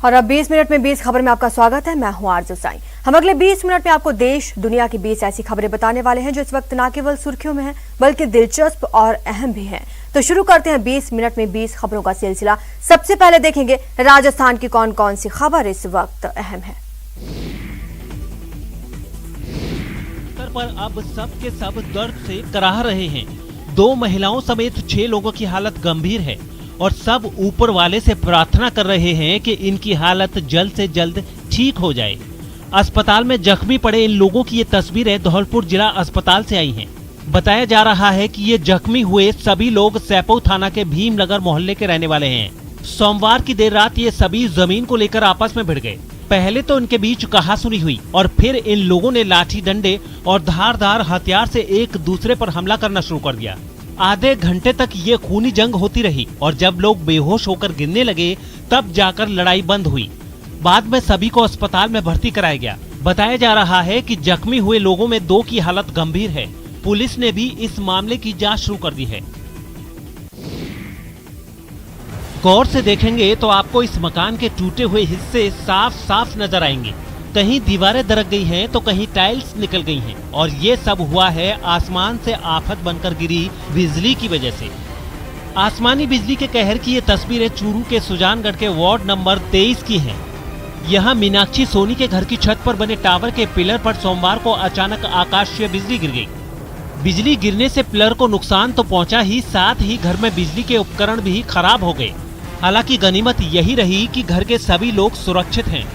और अब 20 मिनट में 20 खबर में आपका स्वागत है। मैं हूं आरजू साई। हम अगले 20 मिनट में आपको देश दुनिया की 20 ऐसी खबरें बताने वाले हैं जो इस वक्त न केवल सुर्खियों में हैं बल्कि दिलचस्प और अहम भी हैं। तो शुरू करते हैं 20 मिनट में 20 खबरों का सिलसिला। सबसे पहले देखेंगे राजस्थान की कौन कौन सी खबर इस वक्त अहम है। पर अब सब के सब दर्द से कराह रहे हैं। 2 महिलाओं समेत 6 लोगों की हालत गंभीर है और सब ऊपर वाले से प्रार्थना कर रहे हैं कि इनकी हालत जल्द से जल्द ठीक हो जाए। अस्पताल में जख्मी पड़े इन लोगों की ये तस्वीरें धौलपुर जिला अस्पताल से आई हैं। बताया जा रहा है कि ये जख्मी हुए सभी लोग सैपऊ थाना के भीमनगर मोहल्ले के रहने वाले हैं। सोमवार की देर रात ये सभी जमीन को लेकर आपस में भिड़ गए। पहले तो इनके बीच कहासुनी हुई और फिर इन लोगों ने लाठी डंडे और धारदार हथियार से एक दूसरे पर हमला करना शुरू कर दिया। आधे घंटे तक ये खूनी जंग होती रही और जब लोग बेहोश होकर गिरने लगे तब जाकर लड़ाई बंद हुई। बाद में सभी को अस्पताल में भर्ती कराया गया। बताया जा रहा है कि जख्मी हुए लोगों में 2 की हालत गंभीर है। पुलिस ने भी इस मामले की जांच शुरू कर दी है। गौर से देखेंगे तो आपको इस मकान के टूटे हुए हिस्से साफ साफ नजर आएंगे। कहीं दीवारें दरक गई हैं तो कहीं टाइल्स निकल गई हैं और ये सब हुआ है आसमान से आफत बनकर गिरी बिजली की वजह से। आसमानी बिजली के कहर की ये तस्वीरें चूरू के सुजानगढ़ के वार्ड नंबर 23 की हैं। यहाँ मीनाक्षी सोनी के घर की छत पर बने टावर के पिलर पर सोमवार को अचानक आकाशीय बिजली गिर गई। बिजली गिरने से पिलर को नुकसान तो पहुंचा ही, साथ ही घर में बिजली के उपकरण भी खराब हो गए। हालांकि गनीमत यही रही कि घर के सभी लोग सुरक्षित हैं।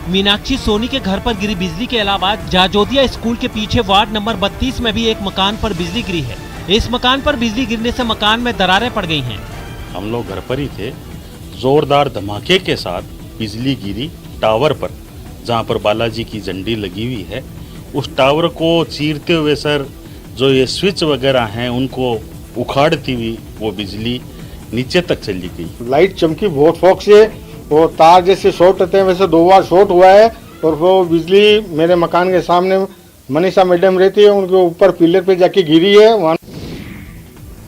मीनाक्षी सोनी के घर पर गिरी बिजली के अलावा जाजोदिया स्कूल के पीछे वार्ड नंबर 32 में भी एक मकान पर बिजली गिरी है। इस मकान पर बिजली गिरने से मकान में दरारें पड़ गई हैं। हम लोग घर पर ही थे, जोरदार धमाके के साथ बिजली गिरी टावर पर, जहां पर बालाजी की झंडी लगी हुई है। उस टावर को चीरते हुए सर जो ये स्विच वगैरह हैं उनको उखाड़ती हुई वो बिजली नीचे तक चली गई। लाइट चमकी बहुत फोक से, वो तार जैसे शॉर्ट होते हैं वैसे 2 बार शॉर्ट हुआ है और वो बिजली मेरे मकान के सामने मनीषा मैडम रहती है, उनके ऊपर पिलर पे जाके गिरी है। वहाँ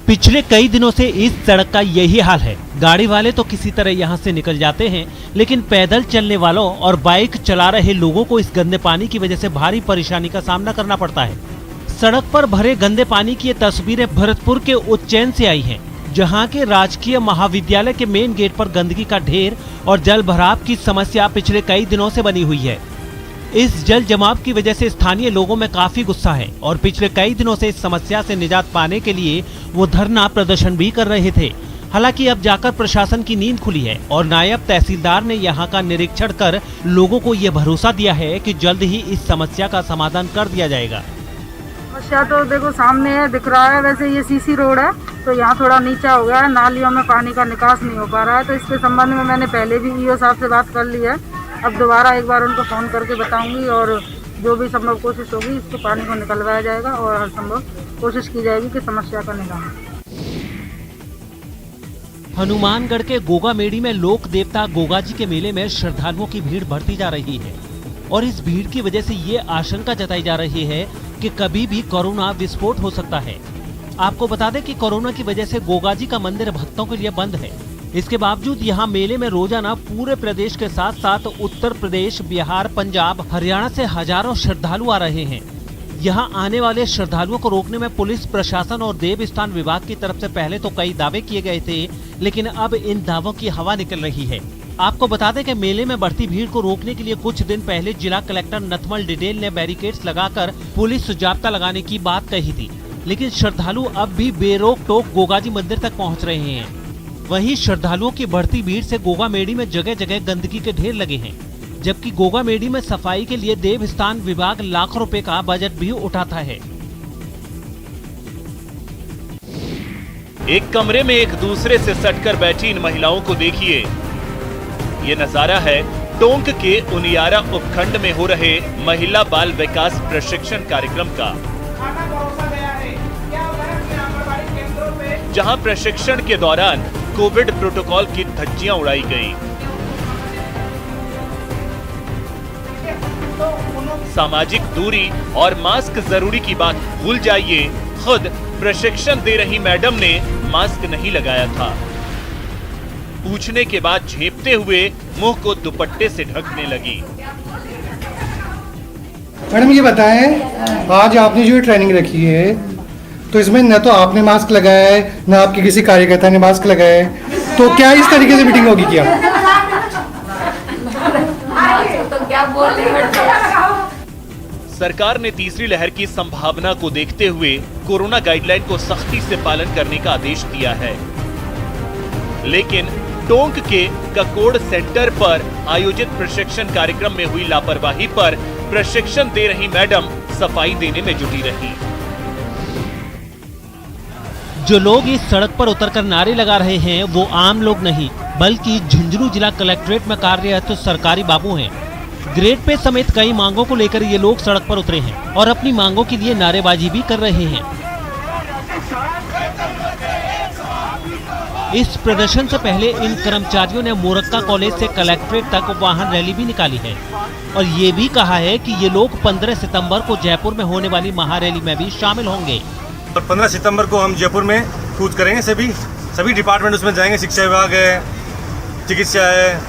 पिछले कई दिनों से इस सड़क का यही हाल है। गाड़ी वाले तो किसी तरह यहाँ से निकल जाते हैं, लेकिन पैदल चलने वालों और बाइक चला रहे लोगों को इस गंदे पानी की वजह से भारी परेशानी का सामना करना पड़ता है। सड़क पर भरे गंदे पानी की ये तस्वीरें भरतपुर के उज्जैन से आई हैं, जहां के राजकीय महाविद्यालय के मेन गेट पर गंदगी का ढेर और जल भराव की समस्या पिछले कई दिनों से बनी हुई है। इस जल जमाव की वजह से स्थानीय लोगों में काफी गुस्सा है और पिछले कई दिनों से इस समस्या से निजात पाने के लिए वो धरना प्रदर्शन भी कर रहे थे। हालांकि अब जाकर प्रशासन की नींद खुली है और नायब तहसीलदार ने यहाँ का निरीक्षण कर लोगों को ये भरोसा दिया है कि जल्द ही इस समस्या का समाधान कर दिया जाएगा। समस्या तो देखो सामने है, दिख रहा है। वैसे ये सीसी रोड है तो यहाँ थोड़ा नीचा हो गया है, नालियों में पानी का निकास नहीं हो पा रहा है। तो इसके संबंध में मैंने पहले भी ईओ साहब से बात कर ली है। अब दोबारा एक बार उनको फोन करके बताऊंगी और जो भी संभव कोशिश होगी इसको पानी को निकलवाया जाएगा और हर संभव कोशिश की जाएगी कि समस्या का निदान। हनुमानगढ़ के गोगा मेड़ी में लोक देवता गोगा जी के मेले में श्रद्धालुओं की भीड़ बढ़ती जा रही है और इस भीड़ की वजह से ये आशंका जताई जा रही है कि कभी भी कोरोना विस्फोट हो सकता है। आपको बता दें कि कोरोना की वजह से गोगा जी का मंदिर भक्तों के लिए बंद है। इसके बावजूद यहाँ मेले में रोजाना पूरे प्रदेश के साथ साथ उत्तर प्रदेश, बिहार, पंजाब, हरियाणा से हजारों श्रद्धालु आ रहे हैं। यहाँ आने वाले श्रद्धालुओं को रोकने में पुलिस प्रशासन और देवस्थान विभाग की तरफ से पहले तो कई दावे किए गए थे, लेकिन अब इन दावों की हवा निकल रही है। आपको बता दें कि मेले में बढ़ती भीड़ को रोकने के लिए कुछ दिन पहले जिला कलेक्टर नथमल डिडेल ने बैरिकेड्स लगाकर पुलिस जाब्ता लगाने की बात कही थी, लेकिन श्रद्धालु अब भी बेरोक टोक गोगाजी मंदिर तक पहुंच रहे हैं। वहीं श्रद्धालुओं की बढ़ती भीड़ से गोगा मेड़ी में जगह जगह गंदगी के ढेर लगे हैं, जबकि गोगा मेड़ी में सफाई के लिए देवस्थान विभाग लाखों रुपए का बजट भी उठाता है। एक कमरे में एक दूसरे से सटकर बैठी इन महिलाओं को देखिए। ये नजारा है टोंक के उनियारा उपखंड में हो रहे महिला बाल विकास प्रशिक्षण कार्यक्रम का, जहां प्रशिक्षण के दौरान कोविड प्रोटोकॉल की धज्जियां उड़ाई गई। सामाजिक दूरी और मास्क जरूरी की बात भूल जाइए, खुद प्रशिक्षण दे रही मैडम ने मास्क नहीं लगाया था। पूछने के बाद झेपते हुए मुंह को दुपट्टे से ढकने लगी। मैडम ये बताएं, आज आपने जो ट्रेनिंग रखी है तो इसमें न तो आपने मास्क लगाया है न आपके किसी कार्यकर्ता ने मास्क लगाया है, तो क्या इस तरीके से मीटिंग होगी क्या? सरकार ने तीसरी लहर की संभावना को देखते हुए कोरोना गाइडलाइन को सख्ती से पालन करने का आदेश दिया है, लेकिन टोंक के ककोड़ सेंटर पर आयोजित प्रशिक्षण कार्यक्रम में हुई लापरवाही पर प्रशिक्षण दे रही मैडम सफाई देने में जुटी रही। जो लोग इस सड़क पर उतरकर नारे लगा रहे हैं वो आम लोग नहीं, बल्कि झुंझुनू जिला कलेक्ट्रेट में कार्यरत सरकारी बाबू हैं। ग्रेड पे समेत कई मांगों को लेकर ये लोग सड़क पर उतरे हैं और अपनी मांगों के लिए नारेबाजी भी कर रहे हैं। इस प्रदर्शन से पहले इन कर्मचारियों ने मोरक्का कॉलेज से कलेक्ट्रेट तक वाहन रैली भी निकाली है और ये भी कहा है कि ये लोग 15 सितंबर को जयपुर में होने वाली महारैली में भी शामिल होंगे। और 15 सितंबर को हम जयपुर में कूच करेंगे, सभी डिपार्टमेंट उसमें जाएंगे। शिक्षा विभाग है, चिकित्सा है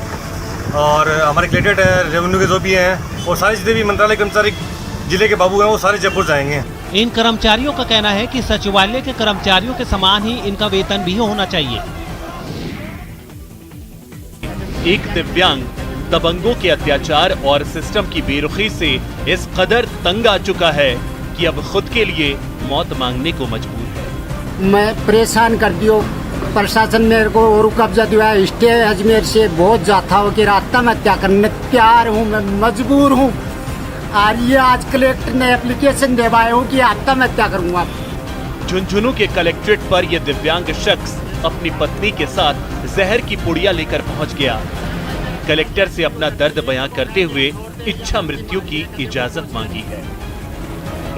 और हमारे कलेक्ट्रेट है, रेवेन्यू के जो भी हैं और सारे जितने भी मंत्रालय कर्मचारी जिले के बाबू हैं वो सारे जयपुर जाएंगे। इन कर्मचारियों का कहना है कि सचिवालय के कर्मचारियों के समान ही इनका वेतन भी होना चाहिए। एक दिव्यांग दबंगों के अत्याचार और सिस्टम की बेरुखी से इस कदर तंग आ चुका है कि अब खुद के लिए मौत मांगने को मजबूर है। मैं परेशान कर दियो, प्रशासन मेरे को और कब्जा दिया है। स्टे अजमेर से बहुत जाता हो कि रास्ता में क्या करने तैयार हूँ, मैं मजबूर हूँ। और ये आज कलेक्टर ने एप्लीकेशन देवाया हूँ कि रास्ता में क्या करूँगा। झुंझुनू के कलेक्ट्रेट पर यह दिव्यांग शख्स अपनी पत्नी के साथ जहर की पुड़िया लेकर पहुंच गया। कलेक्टर से अपना दर्द बयां करते हुए इच्छा मृत्यु की इजाजत मांगी है।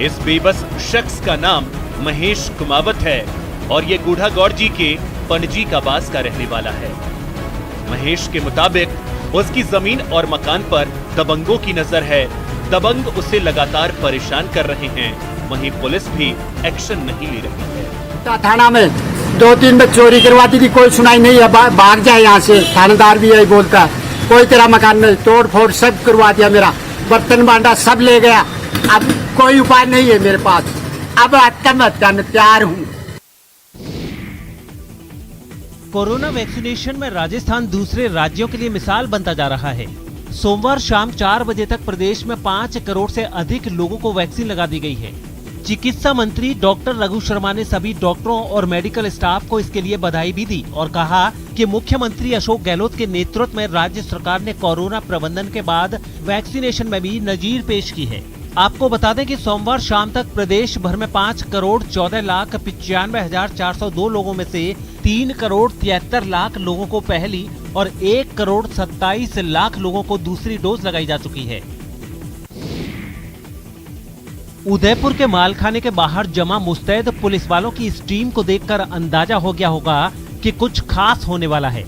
इस बेबस शख्स का नाम महेश कुमावत है और ये गूढ़ागौड़ जी के पणजी का बास का रहने वाला है। महेश के मुताबिक उसकी जमीन और मकान पर दबंगों की नजर है। दबंग उसे लगातार परेशान कर रहे हैं, वहीं पुलिस भी एक्शन नहीं ले रही है। थाना में 2-3 में चोरी करवाती थी, कोई सुनाई नहीं है, भाग जाए यहाँ से। थानेदार भी यही बोलता है, कोई तेरा मकान नहीं, तोड़ फोड़ सब करवा दिया, मेरा बर्तन बांटा सब ले गया। अब कोई उपाय नहीं है मेरे पास, अब आत्महत्या में तैयार हूँ। कोरोना वैक्सीनेशन में राजस्थान दूसरे राज्यों के लिए मिसाल बनता जा रहा है। सोमवार शाम 4 बजे तक प्रदेश में 5 करोड़ से अधिक लोगों को वैक्सीन लगा दी गई है। चिकित्सा मंत्री डॉक्टर रघु शर्मा ने सभी डॉक्टरों और मेडिकल स्टाफ को इसके लिए बधाई भी दी और कहा कि मुख्यमंत्री अशोक गहलोत के नेतृत्व में राज्य सरकार ने कोरोना प्रबंधन के बाद वैक्सीनेशन में भी नजीर पेश की है। आपको बता दें कि सोमवार शाम तक प्रदेश भर में 5 करोड़ 14,95,402 लोगों में से 3 करोड़ 73 लाख लोगों को पहली और 1 करोड़ 27 लाख लोगों को दूसरी डोज लगाई जा चुकी है। उदयपुर के मालखाने के बाहर जमा मुस्तैद पुलिस वालों की इस टीम को देखकर अंदाजा हो गया होगा कि कुछ खास होने वाला है।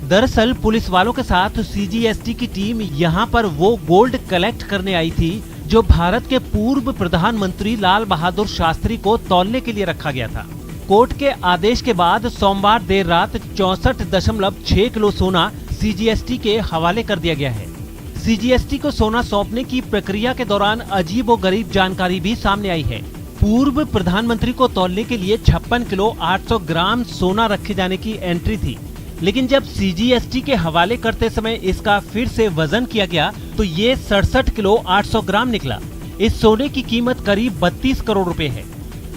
दरअसल पुलिस वालों के साथ सीजीएसटी की टीम यहां पर वो गोल्ड कलेक्ट करने आई थी जो भारत के पूर्व प्रधानमंत्री लाल बहादुर शास्त्री को तौलने के लिए रखा गया था। कोर्ट के आदेश के बाद सोमवार देर रात 64.6 किलो सोना सीजीएसटी के हवाले कर दिया गया है। सीजीएसटी को सोना सौंपने की प्रक्रिया के दौरान अजीब और गरीब जानकारी भी सामने आई है। पूर्व प्रधानमंत्री को तौलने के लिए 56 किलो 800 ग्राम सोना रखे जाने की एंट्री थी, लेकिन जब सीजीएसटी के हवाले करते समय इसका फिर से वजन किया गया तो ये 67 किलो 800 ग्राम निकला। इस सोने की कीमत करीब 32 करोड़ रुपए है।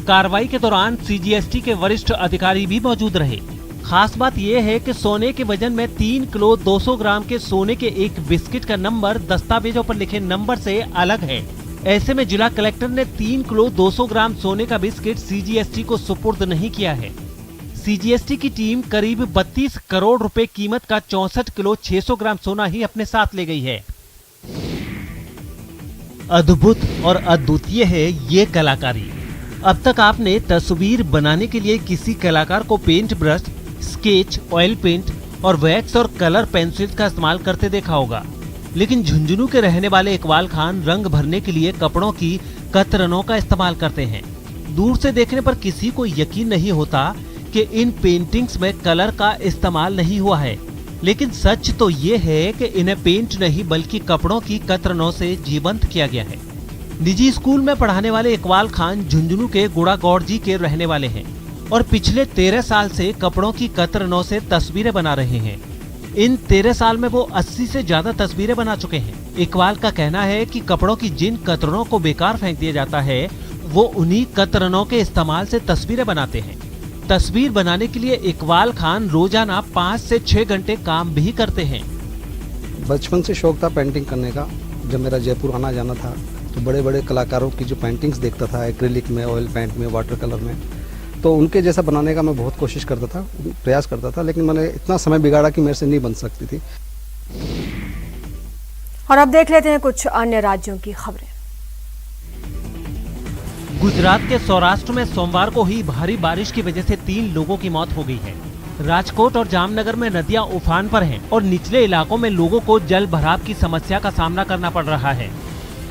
कार्रवाई के दौरान सीजीएसटी के वरिष्ठ अधिकारी भी मौजूद रहे। खास बात यह है कि सोने के वजन में 3 किलो 200 ग्राम के सोने के एक बिस्किट का नंबर दस्तावेजों पर लिखे नंबर से अलग है। ऐसे में जिला कलेक्टर ने 3 किलो 200 ग्राम सोने का बिस्किट सीजीएसटी को सुपुर्द नहीं किया है। सीजीएसटी की टीम करीब 32 करोड़ रुपए कीमत का 64 किलो 600 ग्राम सोना ही अपने साथ ले गई है। अद्भुत और अद्वितीय है ये कलाकारी। अब तक आपने तस्वीर बनाने के लिए किसी कलाकार को paint brush, sketch, oil paint और वैक्स और कलर पेंसिल का इस्तेमाल करते देखा होगा, लेकिन झुंझुनू के रहने वाले इकबाल खान रंग भरने के लिए कपड़ों की कतरनों का इस्तेमाल करते हैं। दूर से देखने पर किसी को यकीन नहीं होता कि इन पेंटिंग्स में कलर का इस्तेमाल नहीं हुआ है। लेकिन सच तो ये है कि इन्हें पेंट नहीं बल्कि कपड़ों की कतरनों से जीवंत किया गया है। निजी स्कूल में पढ़ाने वाले इकबाल खान झुंझुनू के गुड़ागौड़जी के रहने वाले हैं और पिछले 13 साल से कपड़ों की कतरनों से तस्वीरें बना रहे हैं। इन 13 साल में वो 80 से ज्यादा तस्वीरें बना चुके हैं। इकबाल का कहना है कि कपड़ों की जिन कतरनों को बेकार फेंक दिया जाता है वो उन्हीं कतरनों के इस्तेमाल से तस्वीरें बनाते हैं। तस्वीर बनाने के लिए इकबाल खान रोजाना 5 से 6 घंटे काम भी करते हैं। बचपन से शौक था पेंटिंग करने का। जब मेरा जयपुर आना जाना था तो बड़े बड़े कलाकारों की जो पेंटिंग्स देखता था, एक्रिलिक में, ऑयल पेंट में, वाटर कलर में, तो उनके जैसा बनाने का मैं बहुत कोशिश करता था, प्रयास करता था, लेकिन मैंने इतना समय बिगाड़ा कि मेरे से नहीं बन सकती थी। और अब देख लेते हैं कुछ अन्य राज्यों की खबरें। गुजरात के सौराष्ट्र में सोमवार को हुई भारी बारिश की वजह से 3 लोगों की मौत हो गई है। राजकोट और जामनगर में नदियां उफान पर हैं और निचले इलाकों में लोगों को जल भराव की समस्या का सामना करना पड़ रहा है।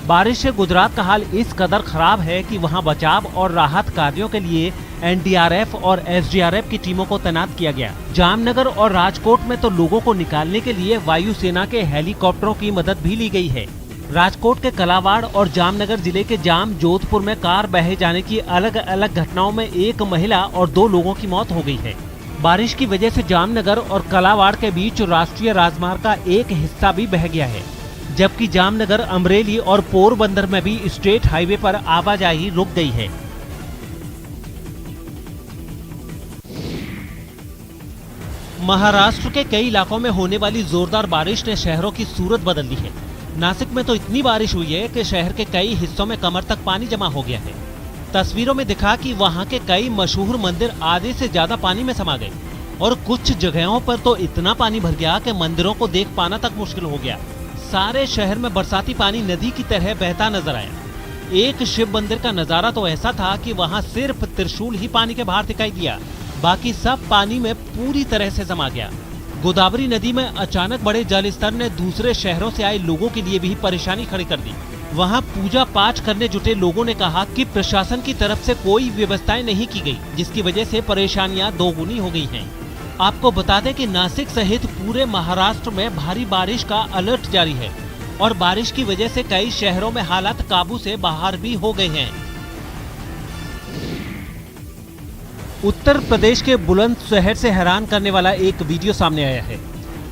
बारिश से गुजरात का हाल इस कदर खराब है कि वहां बचाव और राहत कार्यों के लिए एनडीआरएफ और एसडीआरएफ की टीमों को तैनात किया गया। जामनगर और राजकोट में तो लोगों को निकालने के लिए वायुसेना के हेलीकॉप्टरों की मदद भी ली गई है। राजकोट के कलावाड़ और जामनगर जिले के जाम जोधपुर में कार बहे जाने की अलग अलग घटनाओं में 1 महिला और 2 लोगों की मौत हो गई है। बारिश की वजह से जामनगर और कलावाड़ के बीच राष्ट्रीय राजमार्ग का एक हिस्सा भी बह गया है, जबकि जामनगर, अमरेली और पोरबंदर में भी स्टेट हाईवे पर आवाजाही रुक गई है। महाराष्ट्र के कई इलाकों में होने वाली जोरदार बारिश ने शहरों की सूरत बदल दी है। नासिक में तो इतनी बारिश हुई है कि शहर के कई हिस्सों में कमर तक पानी जमा हो गया है। तस्वीरों में दिखा कि वहां के कई मशहूर मंदिर आधे से ज्यादा पानी में समा गए और कुछ जगहों पर तो इतना पानी भर गया कि मंदिरों को देख पाना तक मुश्किल हो गया। सारे शहर में बरसाती पानी नदी की तरह बहता नजर आया। एक शिव मंदिर का नजारा तो ऐसा था कि वहां सिर्फ त्रिशूल ही पानी के बाहर दिखाई दिया, बाकी सब पानी में पूरी तरह से समा गया। गोदावरी नदी में अचानक बढ़े जल स्तर ने दूसरे शहरों से आए लोगों के लिए भी परेशानी खड़ी कर दी। वहां पूजा पाठ करने जुटे लोगों ने कहा कि प्रशासन की तरफ से कोई व्यवस्थाएं नहीं की गई, जिसकी वजह से परेशानियां दोगुनी हो गई हैं। आपको बता दें कि नासिक सहित पूरे महाराष्ट्र में भारी बारिश का अलर्ट जारी है और बारिश की वजह से कई शहरों में हालात काबू से बाहर भी हो गए हैं। उत्तर प्रदेश के बुलंदशहर से हैरान करने वाला एक वीडियो सामने आया है।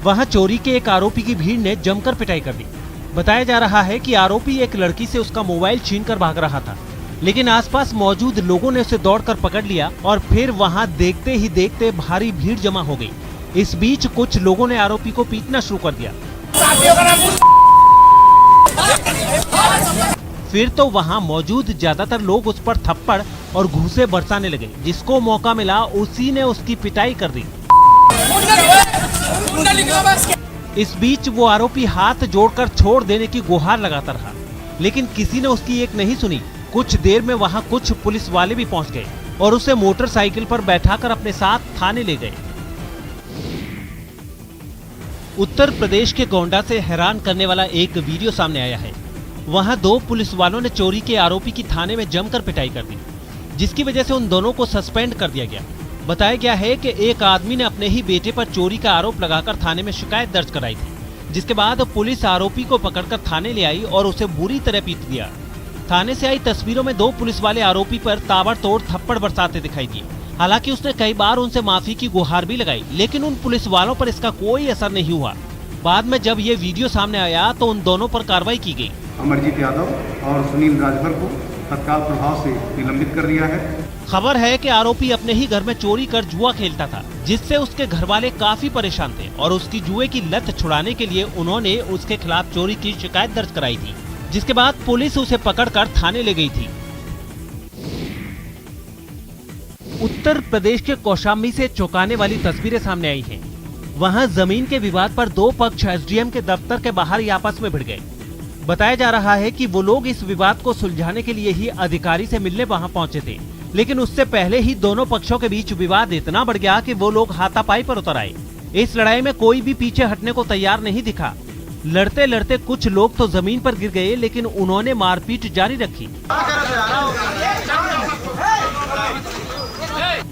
वहां चोरी के एक आरोपी की भीड़ ने जमकर पिटाई कर दी। बताया जा रहा है कि आरोपी एक लड़की से उसका मोबाइल छीनकर भाग रहा था, लेकिन आसपास मौजूद लोगों ने उसे दौड़कर पकड़ लिया और फिर वहां देखते ही देखते भारी भीड़ जमा हो गई। इस बीच कुछ लोगों ने आरोपी को पीटना शुरू कर दिया। फिर तो वहां मौजूद ज्यादातर लोग उस पर थप्पड़ और घूंसे बरसाने लगे। जिसको मौका मिला उसी ने उसकी पिटाई कर दी। इस बीच वो आरोपी हाथ जोड़कर छोड़ देने की गुहार लगाता रहा, लेकिन किसी ने उसकी एक नहीं सुनी। कुछ देर में वहां कुछ पुलिस वाले भी पहुंच गए और उसे मोटरसाइकिल पर बैठाकर अपने साथ थाने ले गए। उत्तर प्रदेश के गोंडा से हैरान करने वाला एक वीडियो सामने आया है। वहां 2 पुलिस वालों ने चोरी के आरोपी की थाने में जमकर पिटाई कर दी, जिसकी वजह से उन दोनों को सस्पेंड कर दिया गया। बताया गया है कि एक आदमी ने अपने ही बेटे पर चोरी का आरोप लगाकर थाने में शिकायत दर्ज कराई थी, जिसके बाद पुलिस आरोपी को पकड़कर थाने ले आई और उसे बुरी तरह पीट दिया। थाने से आई तस्वीरों में 2 पुलिस वाले आरोपी पर ताबड़तोड़ थप्पड़ बरसाते दिखाई दिए। हालांकि उसने कई बार उनसे माफी की गुहार भी लगाई, लेकिन उन पुलिस वालों पर इसका कोई असर नहीं हुआ। बाद में जब ये वीडियो सामने आया तो उन दोनों पर कार्रवाई की गई। अमरजीत यादव और सुनील राजभर को तत्काल प्रभाव से निलंबित कर दिया है। खबर है कि आरोपी अपने ही घर में चोरी कर जुआ खेलता था, जिससे उसके घर वाले काफी परेशान थे और उसकी जुए की लत छुड़ाने के लिए उन्होंने उसके खिलाफ चोरी की शिकायत दर्ज कराई थी, जिसके बाद पुलिस उसे पकड़कर थाने ले गई थी। उत्तर प्रदेश के कौशाम्बी से चौंकाने वाली तस्वीरें सामने आई हैं। वहां जमीन के विवाद पर 2 पक्ष एसडीएम के दफ्तर के बाहर ही आपस में भिड़ गए। बताया जा रहा है कि वो लोग इस विवाद को सुलझाने के लिए ही अधिकारी से मिलने वहां पहुंचे थे, लेकिन उससे पहले ही दोनों पक्षों के बीच विवाद इतना बढ़ गया कि वो लोग हाथापाई पर उतर आए। इस लड़ाई में कोई भी पीछे हटने को तैयार नहीं दिखा। लड़ते लड़ते कुछ लोग तो जमीन पर गिर गए, लेकिन उन्होंने मारपीट जारी रखी।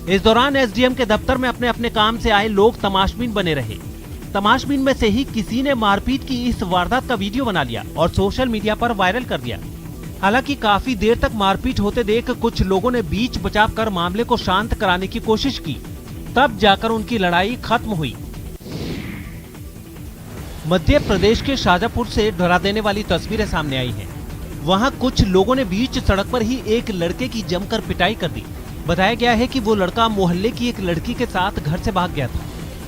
इस दौरान एसडीएम के दफ्तर में अपने अपने काम से आए लोग तमाशबीन बने रहे। तमाशबीन में से ही किसी ने मारपीट की इस वारदात का वीडियो बना लिया और सोशल मीडिया पर वायरल कर दिया। हालांकि काफी देर तक मारपीट होते देख कुछ लोगों ने बीच बचाव कर मामले को शांत कराने की कोशिश की, तब जाकर उनकी लड़ाई खत्म हुई। मध्य प्रदेश के शाजापुर से डरा देने वाली तस्वीरें सामने आई हैं। वहां कुछ लोगों ने बीच सड़क पर ही एक लड़के की जमकर पिटाई कर दी। बताया गया है कि वो लड़का मोहल्ले की एक लड़की के साथ घर से भाग गया था,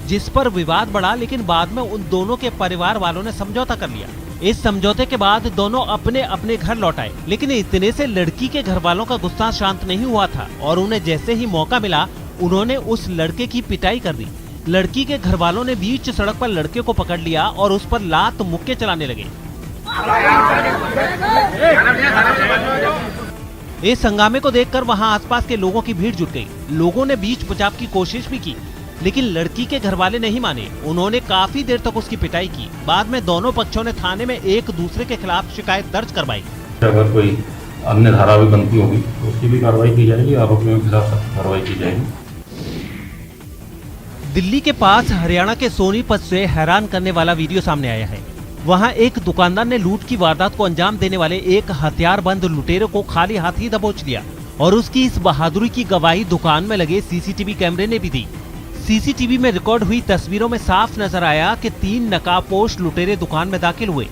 जिस पर विवाद बढ़ा, लेकिन बाद में उन दोनों के परिवार वालों ने समझौता कर लिया। इस समझौते के बाद दोनों अपने अपने घर लौट आए, लेकिन इतने से लड़की के घर वालों का गुस्सा शांत नहीं हुआ था और उन्हें जैसे ही मौका मिला उन्होंने उस लड़के की पिटाई कर दी। लड़की के घर वालों ने बीच सड़क पर लड़के को पकड़ लिया और उस पर लात मुक्के चलाने लगे। इस हंगामे को देखकर वहां आसपास के लोगों की भीड़ जुट गई। लोगों ने बीच बचाव की कोशिश भी की, लेकिन लड़की के घर वाले नहीं माने। उन्होंने काफी देर तक उसकी पिटाई की। बाद में दोनों पक्षों ने थाने में एक दूसरे के खिलाफ शिकायत दर्ज करवाई। अगर कोई अन्य धारा भी बनती होगी तो उसकी भी कार्रवाई की जाएगी, आरोपियों के खिलाफ कार्रवाई की जाएगी। दिल्ली के पास हरियाणा के सोनीपत से हैरान करने वाला वीडियो सामने आया है। वहां एक दुकानदार ने लूट की वारदात को अंजाम देने वाले एक हथियारबंद लुटेरे को खाली हाथ ही दबोच लिया और उसकी इस बहादुरी की गवाही दुकान में लगे सीसीटीवी कैमरे ने भी दी। सीसीटीवी में रिकॉर्ड हुई तस्वीरों में साफ नजर आया कि 3 नकाबपोश लुटेरे दुकान में दाखिल हुए,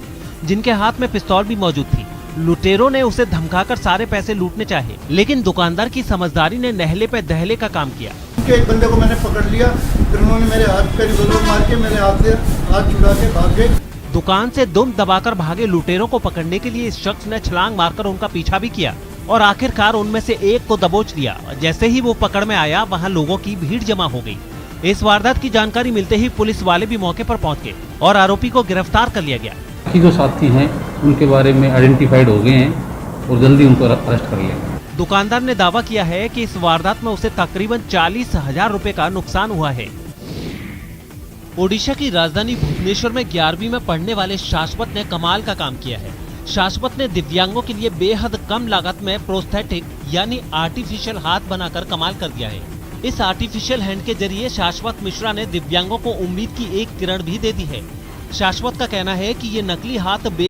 जिनके हाथ में पिस्तौल भी मौजूद थी। लुटेरों ने उसे धमकाकर सारे पैसे लूटने चाहे, लेकिन दुकानदार की समझदारी ने नहले पे दहले का काम किया। एक बंदे को मैंने पकड़ लिया, फिर उन्होंने मेरे हाथ पे रिवॉल्वर मार के मेरे हाथ से हाथ छुड़ा के भाग गए। दुकान से दुम दबाकर भागे लुटेरों को पकड़ने के लिए इस शख्स ने छलांग मारकर उनका पीछा भी किया और आखिरकार उनमें से एक को दबोच लिया। जैसे ही वो पकड़ में आया, वहां लोगों की भीड़ जमा हो गई। इस वारदात की जानकारी मिलते ही पुलिस वाले भी मौके पर पहुंच गए और आरोपी को गिरफ्तार कर लिया गया। जो साथी हैं उनके बारे में आइडेंटिफाइड हो गए हैं और जल्दी उनको अरेस्ट कर लिया। दुकानदार ने दावा किया है कि इस वारदात में उसे तकरीबन 40,000 रुपए का नुकसान हुआ है। ओडिशा की राजधानी भुवनेश्वर में 11वीं में पढ़ने वाले शाश्वत ने कमाल का काम किया है। शाश्वत ने दिव्यांगों के लिए बेहद कम लागत में प्रोस्थेटिक यानी आर्टिफिशियल हाथ बनाकर कमाल कर दिया है। इस आर्टिफिशियल हैंड के जरिए शाश्वत मिश्रा ने दिव्यांगों को उम्मीद की एक किरण भी दे दी है। शाश्वत का कहना है कि ये नकली हाथ